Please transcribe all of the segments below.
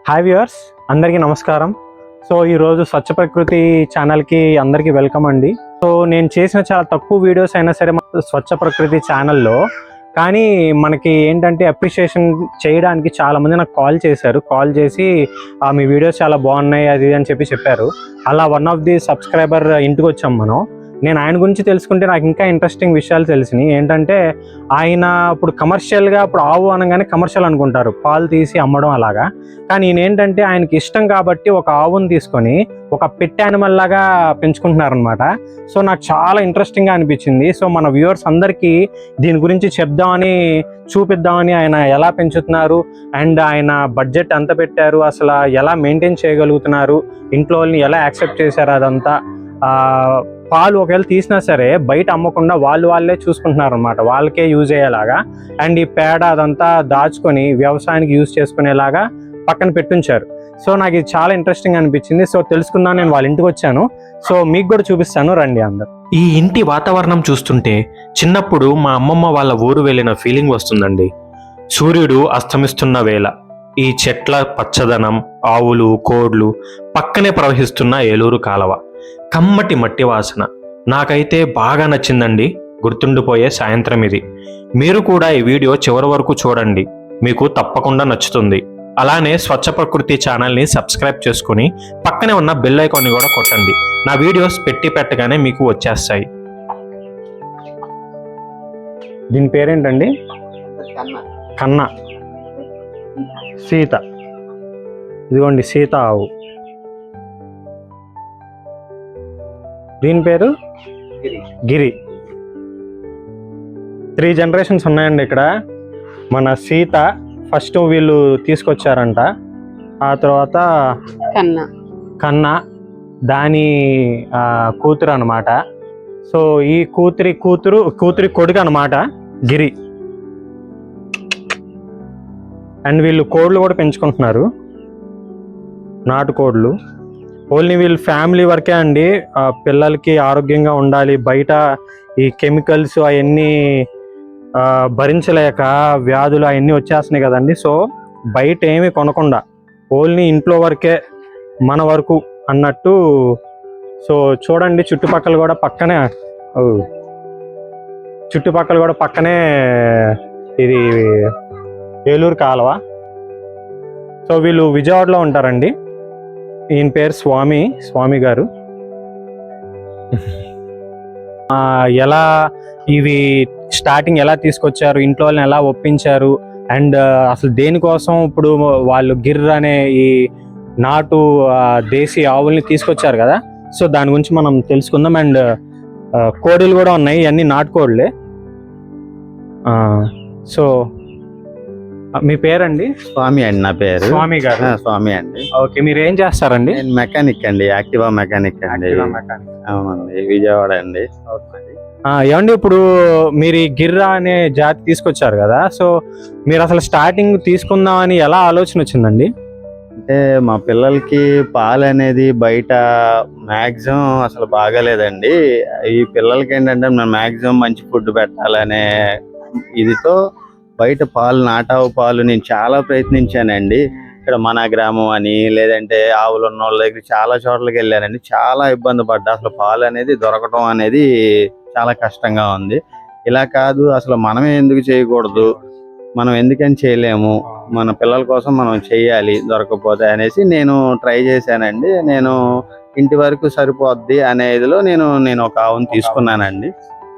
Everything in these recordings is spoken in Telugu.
హాయ్ వ్యూవర్స్, అందరికీ నమస్కారం. సో ఈరోజు స్వచ్ఛ ప్రకృతి ఛానల్కి అందరికీ వెల్కమ్ అండి. సో నేను చేసిన చాలా తక్కువ వీడియోస్ అయినా సరే స్వచ్ఛ ప్రకృతి ఛానల్లో, కానీ మనకి ఏంటంటే అప్రిషియేషన్ చేయడానికి చాలామంది నాకు కాల్ చేసి మీ వీడియోస్ చాలా బాగున్నాయి అది అని చెప్పారు. అలా వన్ ఆఫ్ ది సబ్స్క్రైబర్ ఇంటికి వచ్చాం మనం. నేను ఆయన గురించి తెలుసుకుంటే నాకు ఇంకా ఇంట్రెస్టింగ్ విషయాలు తెలిసినాయి. ఏంటంటే ఆయన ఇప్పుడు కమర్షియల్గా ఇప్పుడు ఆవు అనగానే కమర్షియల్ అనుకుంటారు, పాలు తీసి అమ్మడం అలాగా. కానీ ఈయన ఏంటంటే ఆయనకి ఇష్టం కాబట్టి ఒక ఆవుని తీసుకొని ఒక పెట్ యానిమల్ లాగా పెంచుకుంటున్నారనమాట. సో నాకు చాలా ఇంట్రెస్టింగ్గా అనిపించింది. సో మన వ్యూవర్స్ అందరికీ దీని గురించి చెప్దామని చూపిద్దామని, ఆయన ఎలా పెంచుతున్నారు అండ్ ఆయన బడ్జెట్ ఎంత పెట్టారు, అసలు ఎలా మెయింటైన్ చేయగలుగుతున్నారు, ఇంట్లో వాళ్ళని ఎలా యాక్సెప్ట్ చేశారు, అదంతా పాలు ఒకవేళ తీసినా సరే బయట అమ్మకుండా వాళ్ళే చూసుకుంటున్నారు అనమాట, వాళ్ళకే యూజ్ అయ్యేలాగా. అండ్ ఈ పేడ అదంతా దాచుకొని వ్యవసాయానికి యూజ్ చేసుకునేలాగా పక్కన పెట్టుంచారు. సో నాకు ఇది చాలా ఇంట్రెస్టింగ్ అనిపించింది. సో తెలుసుకుందాం నేను వాళ్ళ ఇంటికి వచ్చాను. సో మీకు కూడా చూపిస్తాను, రండి అందరు. ఈ ఇంటి వాతావరణం చూస్తుంటే చిన్నప్పుడు మా అమ్మమ్మ వాళ్ళ ఊరు వెళ్ళిన ఫీలింగ్ వస్తుందండి. సూర్యుడు అస్తమిస్తున్న వేళ, ఈ చెట్ల పచ్చదనం, ఆవులు కోడ్లు, పక్కనే ప్రవహిస్తున్న ఏలూరు కాలవ, కమ్మటి మట్టి వాసన నాకైతే బాగా నచ్చిందండి. గుర్తుండిపోయే సాయంత్రం ఇది. మీరు కూడా ఈ వీడియో చివరి వరకు చూడండి, మీకు తప్పకుండా నచ్చుతుంది. అలానే స్వచ్ఛ ప్రకృతి ఛానల్ని సబ్స్క్రైబ్ చేసుకుని పక్కనే ఉన్న బెల్ ఐకాన్ని కూడా కొట్టండి. నా వీడియోస్ పెట్టగానే మీకు వచ్చేస్తాయి. దీని పేరేంటండి? కన్నా. సీత. ఇదిగోండి సీత ఆవు. దీని పేరు గిరి. 3 జనరేషన్స్ ఉన్నాయండి ఇక్కడ. మన సీత ఫస్ట్ వీళ్ళు తీసుకొచ్చారంట, ఆ తర్వాత కన్నా దాని కూతురు అనమాట. సో ఈ కూతురి కొడుకు అనమాట గిరి. అండ్ వీళ్ళు కోళ్ళు కూడా పెంచుకుంటున్నారు, నాటుకోళ్ళు. ఓన్లీ వీళ్ళు ఫ్యామిలీ వరకే అండి. పిల్లలకి ఆరోగ్యంగా ఉండాలి, బయట ఈ కెమికల్స్ అవన్నీ భరించలేక వ్యాధులు అవన్నీ వచ్చేస్తున్నాయి కదండి. సో బయట ఏమి కొనకుండా ఓన్లీ ఇంట్లో వరకే, మన వరకు అన్నట్టు. సో చూడండి చుట్టుపక్కల కూడా పక్కనే ఇది ఏలూరు కాలువ. సో వీళ్ళు విజయవాడలో ఉంటారండి. ఈయన పేరు స్వామి గారు. ఎలా ఇవి స్టార్టింగ్ ఎలా తీసుకొచ్చారు, ఇంట్లో వాళ్ళని ఎలా ఒప్పించారు, అండ్ అసలు దేనికోసం ఇప్పుడు వాళ్ళు గిర్ర అనే ఈ నాటు దేశీ ఆవుల్ని తీసుకొచ్చారు కదా. సో దాని గురించి మనం తెలుసుకుందాం. అండ్ కోడిలు కూడా ఉన్నాయి, అన్ని నాటుకోళ్ళే. సో మీ పేరండి? స్వామి అండి. నా పేరు స్వామి గారు. స్వామి అండి. ఓకే, మీరు ఏం చేస్తారండి? నేను మెకానిక్ అండి, యాక్టివా మెకానిక్ అండి. అవునండి, విజయవాడ అండి. ఏమండి, ఇప్పుడు మీరు ఈ గిర్రా అనే జాతి తీసుకొచ్చారు కదా. సో మీరు అసలు స్టార్టింగ్ తీసుకుందామని ఎలా ఆలోచన వచ్చిందండి? అంటే మా పిల్లలకి పాలు అనేది బయట మ్యాక్సిమం అసలు బాగాలేదండి. ఈ పిల్లలకి ఏంటంటే మ్యాక్సిమం మంచి ఫుడ్ పెట్టాలనే ఇదితో బయట పాలు, నాటావు పాలు నేను చాలా ప్రయత్నించానండి. ఇక్కడ మన గ్రామం అని, లేదంటే ఆవులు ఉన్న వాళ్ళ దగ్గర చాలా చోట్లకి వెళ్ళానండి. చాలా ఇబ్బంది పడ్డా. అసలు పాలు అనేది దొరకటం అనేది చాలా కష్టంగా ఉంది. ఇలా కాదు, అసలు మనమే ఎందుకు చేయకూడదు, మనం ఎందుకని చేయలేము, మన పిల్లల కోసం మనం చెయ్యాలి దొరకకపోతే అనేసి నేను ట్రై చేశానండి. నేను ఇంటి వరకు సరిపోద్ది అనే ఇదిలో నేను ఒక ఆవును తీసుకున్నానండి.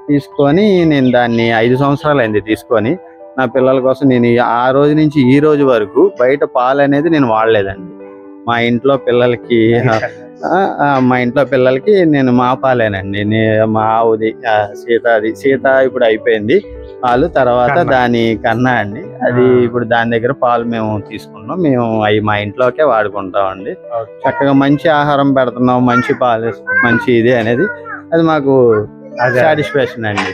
తీసుకొని నేను దాన్ని 5 సంవత్సరాలు అయింది తీసుకొని. నా పిల్లల కోసం నేను ఆ రోజు నుంచి ఈ రోజు వరకు బయట పాలు అనేది నేను వాడలేదండి. మా ఇంట్లో పిల్లలకి నేను మా పాలేనండి. మా ఆవుది సీత ఇప్పుడు అయిపోయింది పాలు. తర్వాత దాని కన్నా అండి, అది ఇప్పుడు దాని దగ్గర పాలు మేము తీసుకున్నాం. మేము అవి మా ఇంట్లోకే వాడుకుంటామండి. చక్కగా మంచి ఆహారం పెడుతున్నాం, మంచి పాలు, మంచి ఇది అనేది అది మాకు సాటిస్ఫాక్షన్ అండి.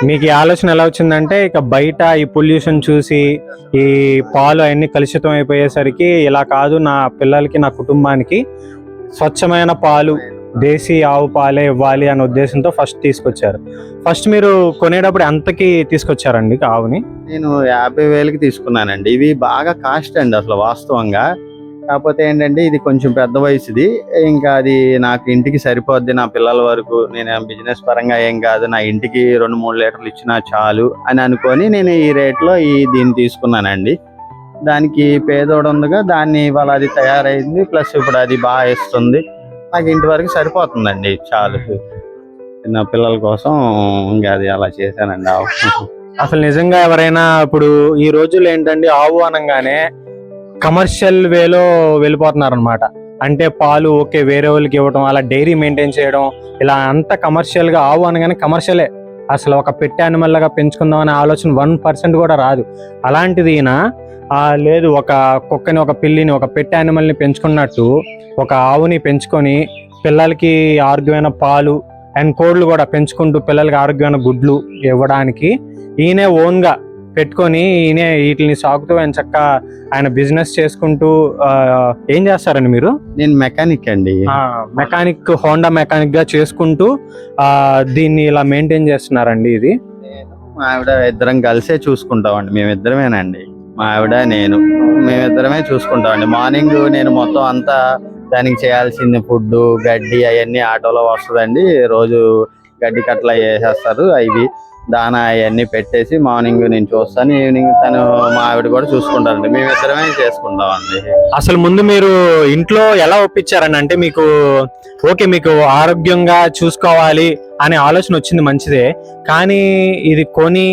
మీకు ఈ ఆలోచన ఎలా వచ్చిందంటే, ఇక బయట ఈ పొల్యూషన్ చూసి ఈ పాలు అవన్నీ కలుషితం అయిపోయేసరికి ఇలా కాదు, నా పిల్లలకి నా కుటుంబానికి స్వచ్ఛమైన పాలు, దేశీ ఆవు పాలే ఇవ్వాలి అనే ఉద్దేశంతో ఫస్ట్ తీసుకొచ్చారు. ఫస్ట్ మీరు కొనేటప్పుడు ఎంతకి తీసుకొచ్చారండి ఆవుని? నేను 50,000కి తీసుకున్నానండి. ఇవి బాగా కాస్ట్ అండి అసలు వాస్తవంగా. కాకపోతే ఏంటంటే ఇది కొంచెం పెద్ద వయసుది, ఇంకా అది నాకు ఇంటికి సరిపోద్ది, నా పిల్లల వరకు, నేను బిజినెస్ పరంగా ఏం కాదు, నా ఇంటికి 2-3 లీటర్లు ఇచ్చినా చాలు అని అనుకొని నేను ఈ రేట్లో దీన్ని తీసుకున్నానండి. దానికి పేదోడు ఉందిగా, దాన్ని ఇవాళ అది తయారైంది, ప్లస్ ఇప్పుడు అది బాగా ఇస్తుంది, నాకు ఇంటి వరకు సరిపోతుందండి చాలు. నా పిల్లల కోసం ఇంకా అది అలా చేశానండి. అసలు నిజంగా ఎవరైనా ఇప్పుడు ఈ రోజుల్లో ఏంటంటే ఆవు అనగానే కమర్షియల్ వేలో వెళ్ళిపోతున్నారు అనమాట. అంటే పాలు ఓకే వేరే వాళ్ళకి ఇవ్వడం, అలా డైరీ మెయింటైన్ చేయడం, ఇలా అంతా కమర్షియల్ గా. ఆవు అనగానే కమర్షియలే, అసలు ఒక పెట్టి యానిమల్ లాగా పెంచుకుందాం అనే ఆలోచన 1% కూడా రాదు. అలాంటిది ఈయన లేదు, ఒక కుక్కని, ఒక పిల్లిని, ఒక పెట్టి యానిమల్ని పెంచుకున్నట్టు ఒక ఆవుని పెంచుకొని పిల్లలకి ఆరోగ్యమైన పాలు అండ్ కోళ్ళు కూడా పెంచుకుంటూ పిల్లలకి ఆరోగ్యమైన గుడ్లు ఇవ్వడానికి ఈయనే ఓన్గా పెట్టుకొని ఈయనే వీటిని సాగుతూ ఆయన చక్కగా ఆయన బిజినెస్ చేసుకుంటూ. ఏం చేస్తారండి మీరు? నేను మెకానిక్ అండి. మెకానిక్, హోండా మెకానిక్ గా చేసుకుంటూ దీన్ని ఇలా మెయింటైన్ చేస్తున్నారండి. ఇది మా ఆవిడ ఇద్దరం కలిసే చూసుకుంటామండి, మేమిద్దరమేనండి, మా ఆవిడ నేను, మేమిద్దరమే చూసుకుంటామండి. మార్నింగ్ నేను మొత్తం అంతా దానికి చేయాల్సింది ఫుడ్, గడ్డి అవన్నీ ఆటోలో వస్తుందండి. రోజు గడ్డి కట్టలు వేసేస్తారు, అవి దానా అవన్నీ పెట్టేసి మార్నింగ్ నేను చూస్తాను, ఈవినింగ్ తను మా ఆవిడ కూడా చూసుకుంటారండి, మేమిద్దరమే చేసుకుంటామండి. అసలు ముందు మీరు ఇంట్లో ఎలా ఒప్పించారండి? అంటే మీకు ఓకే, మీకు ఆరోగ్యంగా చూసుకోవాలి అనే ఆలోచన వచ్చింది, మంచిదే, కానీ ఇది కొని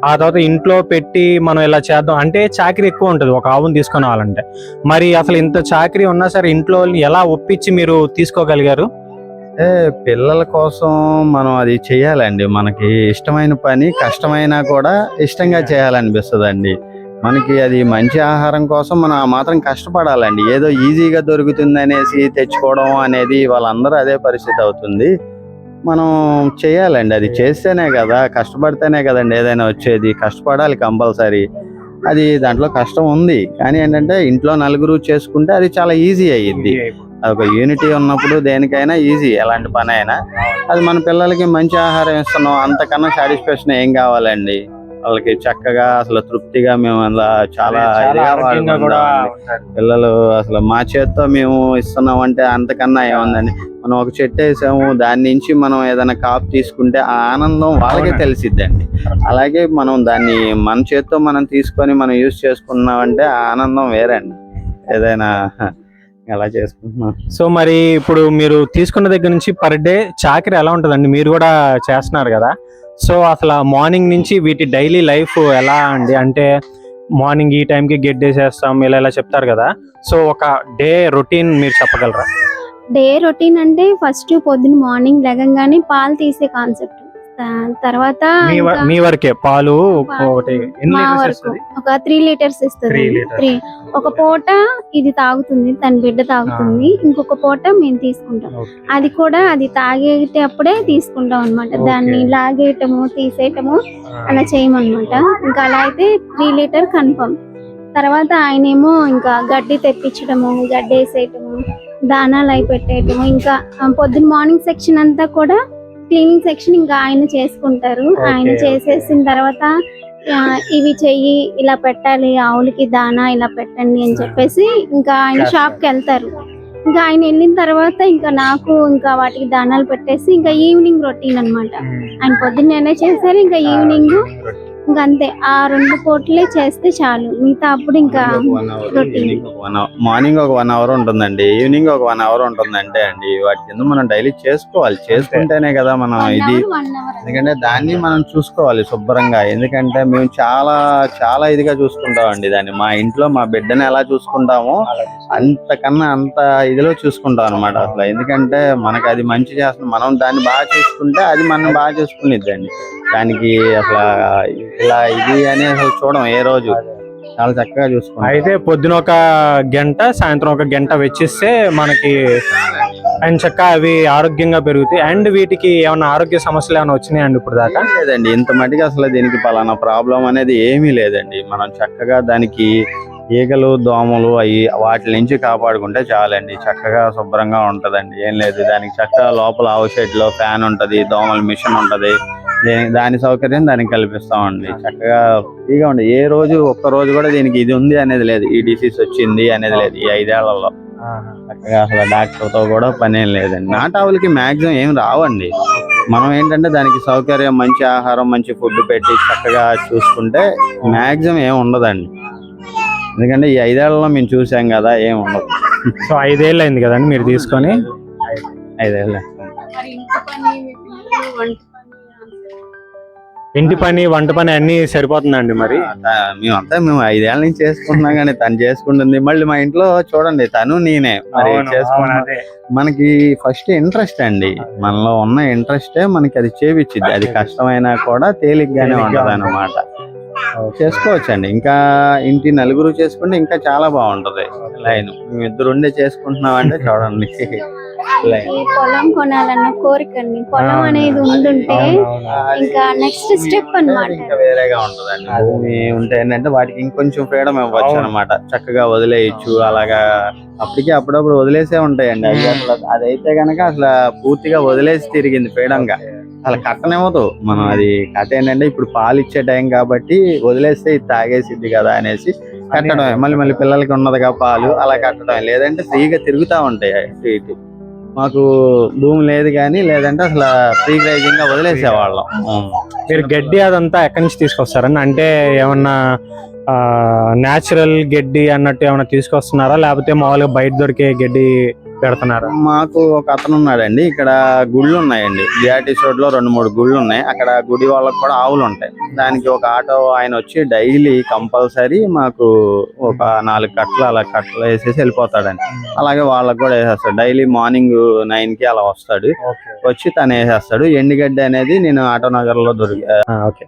ఆ తర్వాత ఇంట్లో పెట్టి మనం ఇలా చేద్దాం అంటే చాకరీ ఎక్కువ ఉంటుంది ఒక ఆవును తీసుకొని రావాలంటే. మరి అసలు ఇంత చాకరీ ఉన్నా సరే ఇంట్లో ఎలా ఒప్పించి మీరు తీసుకోగలిగారు? పిల్లల కోసం మనం అది చేయాలండి, మనకి ఇష్టమైన పని కష్టమైనా కూడా ఇష్టంగా చేయాలనిపిస్తుందండి. మనకి అది మంచి ఆహారం కోసం మనం ఆ మాత్రం కష్టపడాలండి. ఏదో ఈజీగా దొరుకుతుంది అనేసి తెచ్చుకోవడం అనేది వాళ్ళందరూ అదే పరిస్థితి అవుతుంది. మనం చేయాలండి, అది చేస్తేనే కదా, కష్టపడితేనే కదండి ఏదైనా వచ్చేది. కష్టపడాలి కంపల్సరీ, అది దాంట్లో కష్టం ఉంది, కానీ ఏంటంటే ఇంట్లో నలుగురు చేసుకుంటే అది చాలా ఈజీ అయ్యిద్ది. అదొక యూనిటీ ఉన్నప్పుడు దేనికైనా ఈజీ, ఎలాంటి పని అయినా. అది మన పిల్లలకి మంచి ఆహారం ఇస్తున్నాం, అంతకన్నా సాటిస్ఫాక్షన్ ఏం కావాలండి. వాళ్ళకి చక్కగా అసలు తృప్తిగా మేము అలా చాలా ఇదిగా వాడుకుంటాం. పిల్లలు అసలు మా చేత్తో మేము ఇస్తున్నాం అంటే అంతకన్నా ఏముందండి. మనం ఒక చెట్టు వేసాము, దాని నుంచి మనం ఏదైనా కాపు తీసుకుంటే ఆ ఆనందం వాళ్ళకే తెలిసిద్దండి. అలాగే మనం దాన్ని మన చేత్తో మనం తీసుకొని మనం యూజ్ చేసుకున్నామంటే ఆ ఆనందం వేరండి. ఏదైనా ఎలా చేసుకుంటున్నాం. సో మరి ఇప్పుడు మీరు తీసుకున్న దగ్గర నుంచి పర్ డే చాకరీ ఎలా ఉంటుందండి? మీరు కూడా చేస్తున్నారు కదా, సో అసలు మార్నింగ్ నుంచి వీటి డైలీ లైఫ్ ఎలా అండి? అంటే మార్నింగ్ ఈ టైంకి గెడ్డేసేస్తాం ఇలా ఇలా చెప్తారు కదా, సో ఒక డే రొటీన్ మీరు చెప్పగలరా? డే రొటీన్ అంటే ఫస్ట్ పొద్దున్న మార్నింగ్ లెగంగానే పాలు తీసే కాన్సెప్ట్. తర్వాత మీ వరకే పాలు ఒకటి మా వరకు ఒక 3 లీటర్స్ ఇస్తుంది. 3 ఒక పూట ఇది తాగుతుంది, తన బిడ్డ తాగుతుంది, ఇంకొక పూట మేము తీసుకుంటాం. అది కూడా అది తాగేటప్పుడే తీసుకుంటాం అనమాట. దాన్ని లాగేయటము తీసేయటము అలా చేయమన్నమాట. ఇంకా అలా అయితే 3 లీటర్ కన్ఫర్మ్. తర్వాత ఆయనేమో ఇంకా గడ్డి తెప్పించడము, గడ్డి వేసేయటము, దానాలు అవి పెట్టేయటము, ఇంకా పొద్దున్న మార్నింగ్ సెక్షన్ అంతా కూడా క్లీనింగ్ సెక్షన్ ఇంకా ఆయన చేసుకుంటారు. ఆయన చేసేసిన తర్వాత ఇవి చెయ్యి, ఇలా పెట్టాలి, ఆవులకి దానా ఇలా పెట్టండి అని చెప్పేసి ఇంకా ఆయన షాప్ కి వెళ్తారు. ఇంకా ఆయన వెళ్ళిన తర్వాత ఇంకా నాకు ఇంకా వాటికి దానాలు పెట్టేసి ఇంకా ఈవినింగ్ రొటీన్ అన్నమాట. ఆయన పొద్దున్నే చేశారు, ఇంకా ఈవినింగ్ ఇంకా అంతే. ఆ 2 పూటలే చేస్తే చాలు, మిగతా అప్పుడు ఇంకా మార్నింగ్ ఒక 1 అవర్ ఉంటుందండి, ఈవినింగ్ ఒక 1 అవర్ ఉంటుంది. అంటే అండి వాటి కింద మనం డైలీ చేసుకోవాలి, చేసుకుంటేనే కదా మనం ఇది. ఎందుకంటే దాన్ని మనం చూసుకోవాలి శుభ్రంగా, ఎందుకంటే మేము చాలా చాలా ఇదిగా చూసుకుంటామండి దాన్ని. మా ఇంట్లో మా బిడ్డని ఎలా చూసుకుంటామో అంతకన్నా అంత ఇదిలో చూసుకుంటాం అనమాట అసలు. ఎందుకంటే మనకి అది మంచి చేస్తుంది, మనం దాన్ని బాగా చూసుకుంటే అది మనం బాగా చూసుకునిద్దండి. దానికి అసలు ఇలా ఇది అని అసలు చూడం ఏ రోజు, చాలా చక్కగా చూసుకుంటాం. అయితే పొద్దున 1 గంట, సాయంత్రం 1 గంట వెచ్చిస్తే మనకి అండ్ చక్కగా అవి ఆరోగ్యంగా పెరుగుతాయి. అండ్ వీటికి ఏమైనా ఆరోగ్య సమస్యలు ఏమైనా వచ్చినాయండి ఇప్పుడు దాకా? లేదండి, ఇంత మటుకు అసలు దీనికి పలానా ప్రాబ్లం అనేది ఏమీ లేదండి. మనం చక్కగా దానికి ఈగలు దోమలు అవి వాటి నుంచి కాపాడుకుంటే చాలండి, చక్కగా శుభ్రంగా ఉంటదండి. ఏం లేదు, దానికి చక్కగా లోపల అవుట్ లో ఫ్యాన్ ఉంటది, దోమల మిషన్ ఉంటది, దాని సౌకర్యం దానికి కల్పిస్తామండి. చక్కగా ఫ్రీగా ఉండి ఏ రోజు ఒక్క రోజు కూడా దీనికి ఇది ఉంది అనేది లేదు, ఈ డిసీజ్ వచ్చింది అనేది లేదు. ఈ 5 ఏళ్లలో చక్కగా అసలు డాక్టర్ తో కూడా పని ఏం లేదండి. నాటావులకి మాక్సిమం ఏం రావండి. మనం ఏంటంటే దానికి సౌకర్యం, మంచి ఆహారం, మంచి ఫుడ్ పెట్టి చక్కగా చూసుకుంటే మాక్సిమం ఏం ఉండదండి. ఎందుకంటే ఈ 5 ఏళ్లలో మేము చూసాం కదా, ఏం ఉండదు. సో 5 ఏళ్ళు అయింది కదండి మీరు తీసుకొని? 5 ఏళ్ళు. ఇంటి పని వంట పని అన్ని సరిపోతుందండి మరి? మేము 5 ఏళ్ళ నుంచి చేసుకుంటున్నాం కానీ తను చేసుకుంటుంది. మళ్ళీ మా ఇంట్లో చూడండి, తను నేనే మరి చేసుకున్నది. మనకి ఫస్ట్ ఇంట్రెస్ట్ అండి, మనలో ఉన్న ఇంట్రెస్టే మనకి అది చేపిచ్చిద్ది. అది కష్టమైనా కూడా తేలిగ్గానే ఉంటది అన్నమాట. చేసుకోవచ్చండి. ఇంకా ఇంటి నలుగురు చేసుకుంటే ఇంకా చాలా బాగుంటది లైన్. మేము 2 ఉండే చేసుకుంటున్నాం అంటే చూడండి. పొలం కొనాలన్న కోరిక అండి. పొలం అనేది ఉండుంటే ఇంకా నెక్స్ట్ స్టెప్ అన్నమాట. ఇంకా వేరేగా ఉంటదండి. భూమి ఉంటే ఏంటంటే వాటికి ఇంకొంచెం ఫ్రీడమ్ ఇవ్వచ్చు అనమాట. చక్కగా వదిలేయచ్చు. అలాగా అప్పటికి అప్పుడప్పుడు వదిలేసే ఉంటాయండి అవి. అసలు అదైతే గనక అసలు పూర్తిగా వదిలేసి తిరిగింది ఫ్రీడమ్ గా. అసలు కట్టనివ్వదు. మనం అది కట్ట ఏంటంటే ఇప్పుడు పాలు ఇచ్చే టైం కాబట్టి వదిలేస్తే ఇది తాగేసిద్ది కదా అనేసి కట్టడమే. మళ్ళీ పిల్లలకి ఉన్నదిగా పాలు, అలా కట్టడమే. లేదంటే ఫ్రీగా తిరుగుతా ఉంటాయి అటు ఇటు. మాకు భూమి లేదు కానీ, లేదంటే అసలు ఫ్రీ గ్రైజింగ్ గా వదిలేసేవాళ్ళం. మీరు గడ్డి అదంతా ఎక్కడి నుంచి తీసుకొస్తారని? అంటే ఏమన్నా న్యాచురల్ గడ్డి అన్నట్టు ఏమన్నా తీసుకొస్తున్నారా, లేకపోతే మామూలుగా బయట దొరికే గడ్డి పెడుతున్నారా? మాకు ఒక అతను ఉన్నాడండి, ఇక్కడ గుళ్ళు ఉన్నాయండి. జిఆర్టీసీ రోడ్ లో 2-3 గుళ్ళు ఉన్నాయి. అక్కడ గుడి వాళ్ళకి కూడా ఆవులు ఉంటాయి. దానికి ఒక ఆటో ఆయన వచ్చి డైలీ కంపల్సరీ మాకు ఒక 4 కట్టలు అలా కట్టలు వేసేసి వెళ్ళిపోతాడండి. అలాగే వాళ్ళకి కూడా వేసేస్తాడు. డైలీ మార్నింగ్ 9కి అలా వస్తాడు. వచ్చి తను వేసేస్తాడు. ఎండుగడ్డి అనేది నేను ఆటో నగర్ లో ఓకే.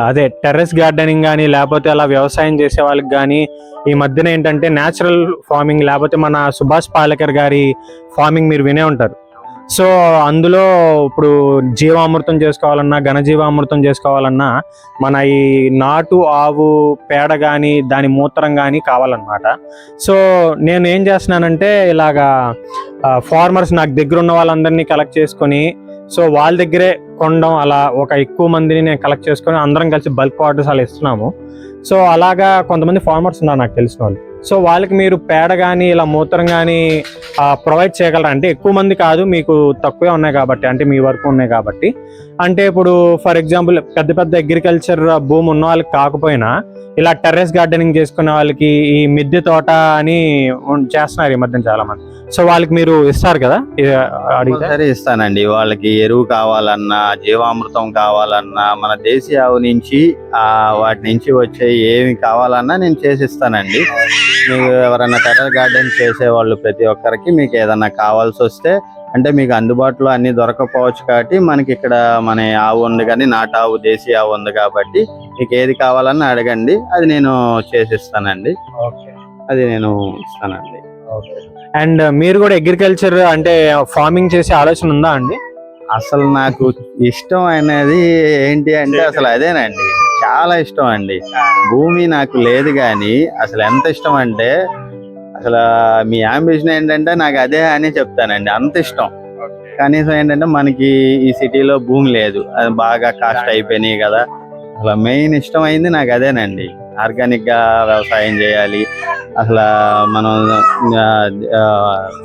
అదే టెర్రస్ గార్డెనింగ్ కానీ, లేకపోతే అలా వ్యవసాయం చేసే వాళ్ళకి కానీ ఈ మధ్యన ఏంటంటే న్యాచురల్ ఫార్మింగ్, లేకపోతే మన సుభాష్ పాలేకర్ గారి ఫార్మింగ్ మీరు వినే ఉంటారు. సో అందులో ఇప్పుడు జీవామృతం చేసుకోవాలన్నా, ఘనజీవామృతం చేసుకోవాలన్నా మన ఈ నాటు ఆవు పేడ కానీ, దాని మూత్రం కానీ కావాలన్నమాట. సో నేను ఏం చేస్తున్నానంటే ఇలాగా ఫార్మర్స్ నాకు దగ్గర ఉన్న వాళ్ళందరినీ కలెక్ట్ చేసుకొని, సో వాళ్ళ దగ్గరే కొనడం, అలా ఒక ఎక్కువ మందిని నేను కలెక్ట్ చేసుకొని అందరం కలిసి బల్క్ ఆర్డర్స్ అలా ఇస్తున్నాము. సో అలాగా కొంతమంది ఫార్మర్స్ ఉన్నారు నాకు తెలిసిన వాళ్ళు. సో వాళ్ళకి మీరు పేడ కానీ ఇలా మూత్రం కానీ ప్రొవైడ్ చేయగలరా? అంటే ఎక్కువ మంది కాదు, మీకు తక్కువే ఉన్నాయి కాబట్టి, అంటే మీ వరకు ఉన్నాయి కాబట్టి. అంటే ఇప్పుడు ఫర్ ఎగ్జాంపుల్ పెద్ద అగ్రికల్చర్ భూమి ఉన్న వాళ్ళకి కాకపోయినా ఇలా టెర్రస్ గార్డెనింగ్ చేసుకునే వాళ్ళకి ఈ మిద్దె తోట అని చేస్తున్నారు ఈ మధ్యన చాలా మంది. సో వాళ్ళకి మీరు ఇస్తారు కదా? సరే ఇస్తానండి. వాళ్ళకి ఎరువు కావాలన్నా, జీవామృతం కావాలన్నా, మన దేశీ ఆవు నుంచి వాటి నుంచి వచ్చే ఏమి కావాలన్నా నేను చేసిస్తానండి. మీకు ఎవరైనా టెర్రస్ గార్డెన్ చేసే వాళ్ళు ప్రతి ఒక్కరికి మీకు ఏదన్నా కావాల్సి వస్తే, అంటే మీకు అందుబాటులో అన్ని దొరకపోవచ్చు కాబట్టి మనకి ఇక్కడ మన ఆవు ఉంది కానీ, నాటు ఆవు దేశీ ఆవు ఉంది కాబట్టి మీకు ఏది కావాలన్నా అడగండి, అది నేను చేసిస్తానండి. అది నేను ఇస్తానండి. అండ్ మీరు కూడా అగ్రికల్చర్ అంటే ఫార్మింగ్ చేసే ఆలోచన ఉందా అండి? అసలు నాకు ఇష్టం అనేది ఏంటి అంటే అసలు అదేనండి, చాలా ఇష్టం అండి. భూమి నాకు లేదు కానీ అసలు ఎంత ఇష్టం అంటే, అసలు మీ అంబిషన్ ఏంటంటే నాకు అదే అని చెప్తానండి, అంత ఇష్టం. కనీసం ఏంటంటే మనకి ఈ సిటీలో భూమి లేదు, అది బాగా కాస్ట్ అయిపోయినాయి కదా. అసలు మెయిన్ ఇష్టం అయింది నాకు అదేనండి. ఆర్గానిక్ గా వ్యవసాయం చేయాలి. అసలు మనం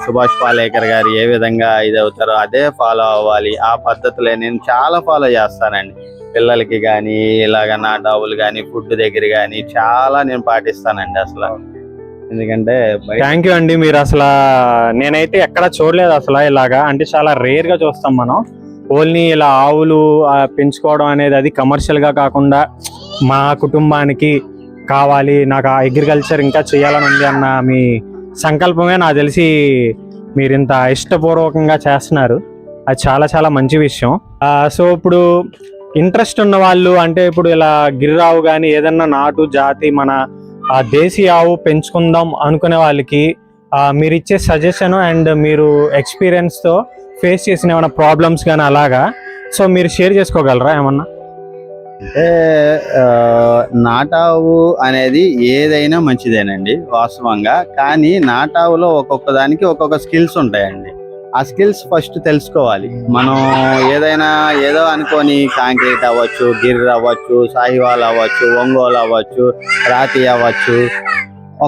సుభాష్ పాలేకర్ గారు ఏ విధంగా ఇది అవుతారో అదే ఫాలో అవ్వాలి. ఆ పద్ధతులే నేను చాలా ఫాలో చేస్తానండి. పిల్లలకి కానీ, ఇలాగ నాటావులు కానీ, ఫుడ్ దగ్గర కానీ చాలా నేను పాటిస్తానండి అసలు. ఎందుకంటే థ్యాంక్ యూ అండి. మీరు అసలు నేనైతే ఎక్కడ చూడలేదు అసలు ఇలాగా. అంటే చాలా రేర్ గా చూస్తాం మనం. ఓన్లీ ఇలా ఆవులు పెంచుకోవడం అనేది అది కమర్షియల్ గా కాకుండా మా కుటుంబానికి కావాలి, నాకు ఆ అగ్రికల్చర్ ఇంకా చేయాలని ఉంది అన్న మీ సంకల్పమే నాకు తెలిసి మీరు ఇంత ఇష్టపూర్వకంగా చేస్తున్నారు. అది చాలా చాలా మంచి విషయం. సో ఇప్పుడు ఇంట్రెస్ట్ ఉన్న వాళ్ళు, అంటే ఇప్పుడు ఇలా గిరిరావు కానీ ఏదన్నా నాటు జాతి మన దేశీ ఆవు పెంచుకుందాం అనుకునే వాళ్ళకి మీరు ఇచ్చే సజెషన్ అండ్ మీరు ఎక్స్పీరియన్స్తో ఫేస్ చేసిన ఏమైనా ప్రాబ్లమ్స్ కానీ అలాగా, సో మీరు షేర్ చేసుకోగలరా ఏమన్నా? అంటే నాటావు అనేది ఏదైనా మంచిదేనండి వాస్తవంగా. కానీ నాటావులో ఒక్కొక్క దానికి ఒక్కొక్క స్కిల్స్ ఉంటాయండి. ఆ స్కిల్స్ ఫస్ట్ తెలుసుకోవాలి. మనం ఏదైనా ఏదో అనుకొని కాంక్రీట్ అవ్వచ్చు, గిర్ అవ్వచ్చు, సాహివాల్ అవ్వచ్చు, ఒంగోలు అవ్వచ్చు, రాతి అవ్వచ్చు.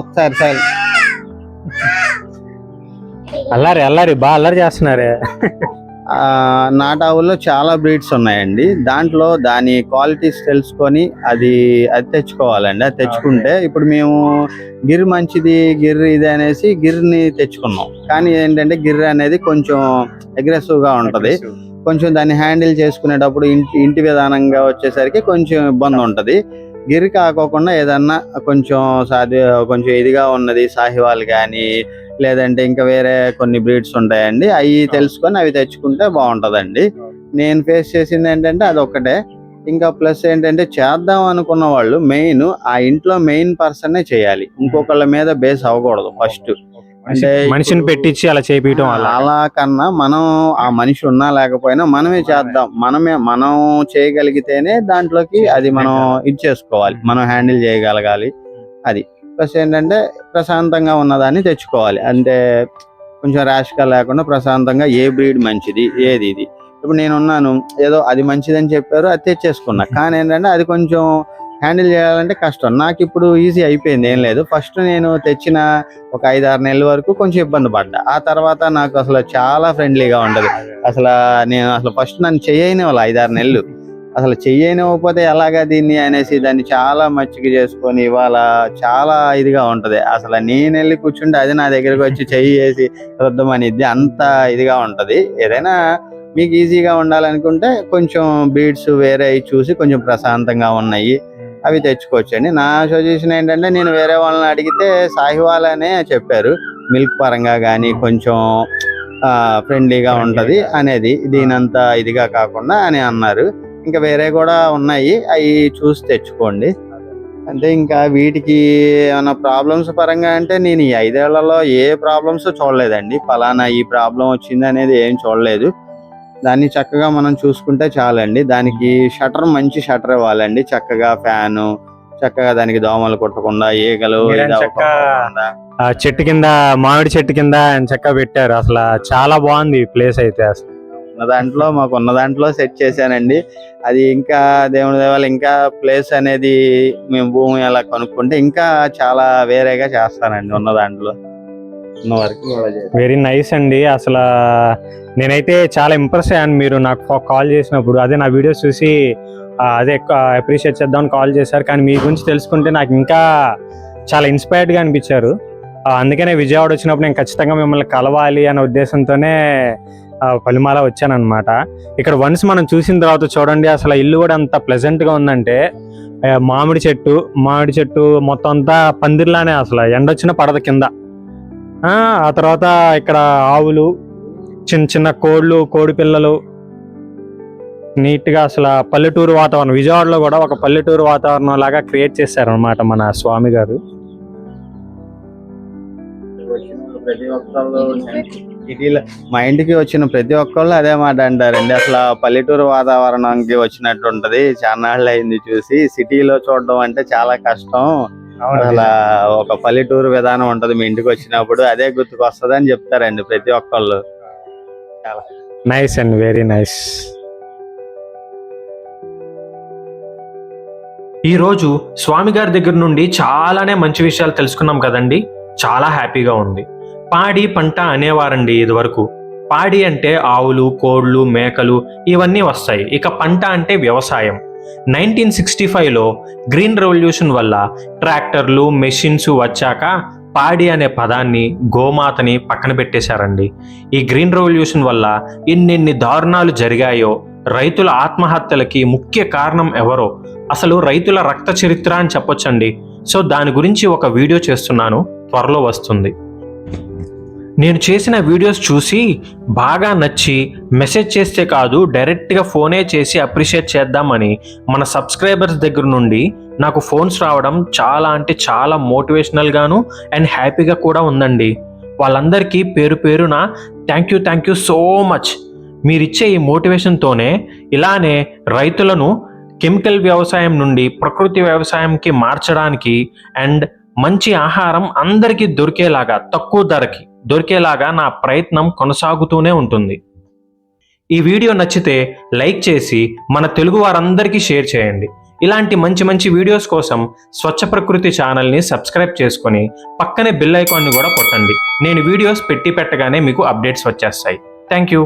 ఒకసారి అల్లరి బాగా అల్లరి చేస్తున్నారే. నాటావుల్లో చాలా బ్రీడ్స్ ఉన్నాయండి. దాంట్లో దాని క్వాలిటీస్ తెలుసుకొని అది తెచ్చుకోవాలండి. అది తెచ్చుకుంటే ఇప్పుడు మేము గిర్ మంచిది, గిర్ ఇది అనేసి గిర్ని తెచ్చుకున్నాం. కానీ ఏంటంటే గిర్ అనేది కొంచెం అగ్రెసివ్గా ఉంటుంది. కొంచెం దాన్ని హ్యాండిల్ చేసుకునేటప్పుడు ఇంటి విధానంగా వచ్చేసరికి కొంచెం ఇబ్బంది ఉంటుంది. గిర్ కాకోకుండా ఏదన్నా కొంచెం ఇదిగా ఉన్నది సాహివాల్ కానీ, లేదంటే ఇంకా వేరే కొన్ని బ్రీడ్స్ ఉంటాయండి. అవి తెలుసుకొని అవి తెచ్చుకుంటే బాగుంటుందండి. నేను ఫేస్ చేసింది ఏంటంటే అదొక్కటే. ఇంకా ప్లస్ ఏంటంటే చేద్దాం అనుకున్న వాళ్ళు మెయిన్ ఆ ఇంట్లో మెయిన్ పర్సనే చేయాలి. ఇంకొకళ్ళ మీద బేస్ అవ్వకూడదు ఫస్ట్. అంటే మనిషిని పెట్టించి అలా చేపించడం అలా కన్నా మనం ఆ మనిషి ఉన్నా లేకపోయినా మనమే చేద్దాం. మనం చేయగలిగితేనే దాంట్లోకి అది మనం ఇచ్చేసుకోవాలి, మనం హ్యాండిల్ చేయగలగాలి. అది ప్లస్ ఏంటంటే ప్రశాంతంగా ఉన్నదాన్ని తెచ్చుకోవాలి. అంటే కొంచెం ర్యాష్గా లేకుండా ప్రశాంతంగా ఏ బ్రీడ్ మంచిది, ఏది ఇది. ఇప్పుడు నేనున్నాను, ఏదో అది మంచిదని చెప్పారు, అది తెచ్చేసుకున్నా. కానీ ఏంటంటే అది కొంచెం హ్యాండిల్ చేయాలంటే కష్టం. నాకు ఇప్పుడు ఈజీ అయిపోయింది, ఏం లేదు. ఫస్ట్ నేను తెచ్చిన ఒక 5-6 నెలల వరకు కొంచెం ఇబ్బంది పడ్డా. ఆ తర్వాత నాకు అసలు చాలా ఫ్రెండ్లీగా ఉండదు. నేను ఫస్ట్ నన్ను చెయ్యనివ్వాలి 5-6 నెలలు. అసలు చెయ్యనివ్వకపోతే ఎలాగా దీన్ని అనేసి దాన్ని చాలా మచ్చిక చేసుకొని ఇవాళ చాలా ఇదిగా ఉంటది. అసలు నేను వెళ్ళి కూర్చుంటే అది నా దగ్గరకు వచ్చి చెయ్యి వేసి రుద్దమనిద్ది. అంత ఇదిగా ఉంటది. ఏదైనా మీకు ఈజీగా ఉండాలనుకుంటే కొంచెం బీడ్స్ వేరే చూసి కొంచెం ప్రశాంతంగా ఉన్నాయి అవి తెచ్చుకోవచ్చండి. నా సజెషన్ ఏంటంటే, నేను వేరే వాళ్ళని అడిగితే సాహివాల్ అనే చెప్పారు. మిల్క్ పరంగా కానీ కొంచెం ఫ్రెండ్లీగా ఉంటది అనేది, దీనంతా ఇదిగా కాకుండా అని అన్నారు. ఇంకా వేరే కూడా ఉన్నాయి, అవి చూసి తెచ్చుకోండి. అంటే ఇంకా వీటికి ఏమైనా ప్రాబ్లమ్స్ పరంగా అంటే నేను ఈ 5 ఏళ్లలో ఏ ప్రాబ్లమ్స్ చూడలేదండి. ఫలానా ఈ ప్రాబ్లం వచ్చింది అనేది ఏం చూడలేదు. దాన్ని చక్కగా మనం చూసుకుంటే చాలండి. దానికి మంచి షటర్ ఇవ్వాలండి. చక్కగా ఫ్యాను, చక్కగా దానికి దోమలు కుట్టకుండా, ఈగలు చెట్టు కింద, మామిడి చెట్టు కింద చక్కగా పెట్టారు. అసలు చాలా బాగుంది ప్లేస్ అయితే. అసలు మాకున్న దాంట్లో సెట్ చేశానండి. అది ఇంకా దేవుని దేవాలు ఇంకా ప్లేస్ అనేది మేము భూమి అలా కొనుక్కుంటే ఇంకా చాలా వేరేగా చేస్తానండి. ఉన్న దాంట్లో ఉన్న వరకు. వెరీ నైస్ అండి. అసలు నేనైతే చాలా ఇంప్రెస్ అయ్యాను. మీరు నాకు కాల్ చేసినప్పుడు అదే నా వీడియోస్ చూసి అదే అప్రిషియేట్ చేద్దామని కాల్ చేశారు. కానీ మీ గురించి తెలుసుకుంటే నాకు ఇంకా చాలా ఇన్స్పైర్డ్గా అనిపించారు. అందుకనే విజయవాడ వచ్చినప్పుడు నేను ఖచ్చితంగా మిమ్మల్ని కలవాలి అనే ఉద్దేశంతోనే పలిమాల వచ్చానమాట. ఇక్కడ వన్స్ మనం చూసిన తర్వాత చూడండి, అసలు ఇల్లు కూడా అంత ప్లెజెంట్గా ఉందంటే, మామిడి చెట్టు మొత్తం అంతా పందిర్లానే, అసలు ఎండొచ్చిన పడద కింద. ఆ తర్వాత ఇక్కడ ఆవులు, చిన్న చిన్న కోడి పిల్లలు, నీట్గా అసలు పల్లెటూరు వాతావరణం. విజయవాడలో కూడా ఒక పల్లెటూరు వాతావరణం లాగా క్రియేట్ చేశారనమాట మన స్వామి గారు. మా ఇంటికి వచ్చిన ప్రతి ఒక్కళ్ళు అదే మాట అంటారండి. అసలు పల్లెటూరు వాతావరణంకి వచ్చినట్టు ఉంటది. చాలా అయింది చూసి. సిటీలో చూడడం అంటే చాలా కష్టం. అసలు ఒక పల్లెటూరు విధానం ఉంటది మీ ఇంటికి వచ్చినప్పుడు, అదే గుర్తుకొస్తుంది అని చెప్తారండి ప్రతి ఒక్కళ్ళు. చాలా నైస్ అండ్ వెరీ నైస్. ఈరోజు స్వామి గారి దగ్గర నుండి చాలానే మంచి విషయాలు తెలుసుకున్నాం కదండి. చాలా హ్యాపీగా ఉంది. పాడి పంట అనేవారండి ఇదివరకు. పాడి అంటే ఆవులు, కోళ్ళు, మేకలు ఇవన్నీ వస్తాయి. ఇక పంట అంటే వ్యవసాయం. 1965లో గ్రీన్ రెవల్యూషన్ వల్ల ట్రాక్టర్లు, మెషిన్స్ వచ్చాక పాడి అనే పదాన్ని, గోమాతని పక్కన పెట్టేశారండి. ఈ గ్రీన్ రెవల్యూషన్ వల్ల ఎన్నెన్ని దారుణాలు జరిగాయో, రైతుల ఆత్మహత్యలకి ముఖ్య కారణం ఎవరో, అసలు రైతుల రక్త చరిత్ర అని చెప్పొచ్చండి. సో దాని గురించి ఒక వీడియో చేస్తున్నాను, త్వరలో వస్తుంది. నేను చేసిన వీడియోస్ చూసి బాగా నచ్చి మెసేజ్ చేస్తే కాదు, డైరెక్ట్గా ఫోనే చేసి అప్రిషియేట్ చేద్దామని మన సబ్స్క్రైబర్స్ దగ్గర నుండి నాకు ఫోన్స్ రావడం చాలా అంటే చాలా మోటివేషనల్గాను అండ్ హ్యాపీగా కూడా ఉందండి. వాళ్ళందరికీ పేరు పేరున థ్యాంక్ యూ సో మచ్. మీరిచ్చే ఈ మోటివేషన్తోనే ఇలానే రైతులను కెమికల్ వ్యవసాయం నుండి ప్రకృతి వ్యవసాయంకి మార్చడానికి అండ్ మంచి ఆహారం అందరికీ దొరికేలాగా, తక్కువ ధరకి దొరికేలాగా నా ప్రయత్నం కొనసాగుతూనే ఉంటుంది. ఈ వీడియో నచ్చితే లైక్ చేసి మన తెలుగు వారందరికీ షేర్ చేయండి. ఇలాంటి మంచి మంచి వీడియోస్ కోసం స్వచ్ఛ ప్రకృతి ఛానల్ని సబ్స్క్రైబ్ చేసుకొని పక్కనే బెల్ ఐకాన్ని కూడా కొట్టండి. నేను వీడియోస్ పెట్టగానే మీకు అప్డేట్స్ వచ్చేస్తాయి. Thank you.